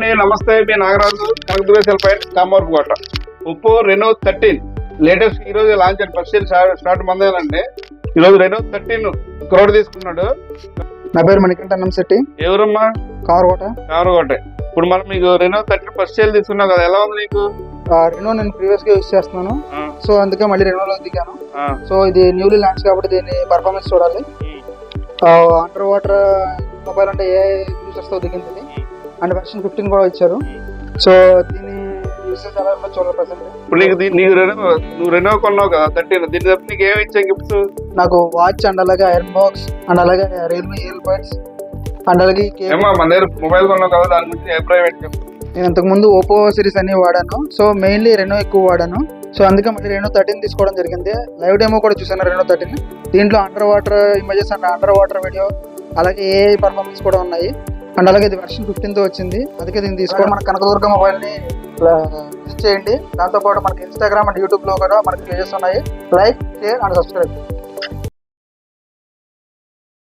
అండి, నమస్తే. మీ Nagaraju Kanakadurga cell point Kamarpukota. Oppo Reno 13 latest ఈ రోజు లాంచ్ అండి. ఫస్ట్ సేల్ స్టార్ట్ మందేనండి. ఈ రోజు రెనో 13 క్రోడ్ తీసుకున్నాడు. నా పేరు మణికంఠ నమ్శెట్టి. ఎవరమ్మా? కామర్కోట. ఇప్పుడు మనం మీకు రెనో 13 ఫస్ట్ సేల్ తీసుకున్నావు కదా, ఎలా ఉంది నీకు? రెనో నేను ప్రీవియస్ గా యూజ్ చేస్తున్నాను, సో అందుకే మళ్ళీ రెనోలో దిగాను. సో ఇది న్యూలీ లాంచ్ కాబట్టి దీని పర్ఫార్మెన్స్ చూడాలి. అండర్ వాటర్ మొబైల్ అంటే ఏ యూజర్స్ తో దిగింది అండ్ వెర్షన్ 15 కూడా ఇచ్చారు. సో దీని యూజెస్ ఎలా ఉందో చూడాలి ప్రెసెంట్. ఇప్పుడు నీకు నువ్వు రెనో కొన్నావు కదా 13, దీని తప్ప నీకు ఏమి ఇచ్చా గిఫ్ట్స్? నాకు వాచ్ అండ్ అలాగే ఐరన్ బాక్స్ అండ్ అలాగే రియల్మీ ఇయర్ బడ్స్ అండ్ అలాగే మన దగ్గర మొబైల్ కొన్నావు కదా, దాని గురించి అభిప్రాయం ఏంటి చెప్పు. నేను ఇంతకు ముందు ఓపో సిరీస్ అన్ని వాడాను, సో మెయిన్లీ రెనో ఎక్కువ వాడాను. సో అందుకే మళ్ళీ రెనో 13 తీసుకోవడం జరిగింది. లైవ్ డెమో కూడా చూసాను రెనో 13. దీంట్లో under water images and under water video అలాగే ఏఐ పర్ఫార్మెన్స్ కూడా ఉన్నాయి. అండ్ అలాగే ఇది వెర్షన్ 15తో వచ్చింది, అందుకే దీన్ని తీసుకోవడం. మన కనకదుర్గ మొబైల్ని విజిట్ చేయండి. దాంతోపాటు మనకి ఇన్స్టాగ్రామ్ అండ్ యూట్యూబ్లో కూడా మనకి పేజెస్ ఉన్నాయి. Like, share and subscribe.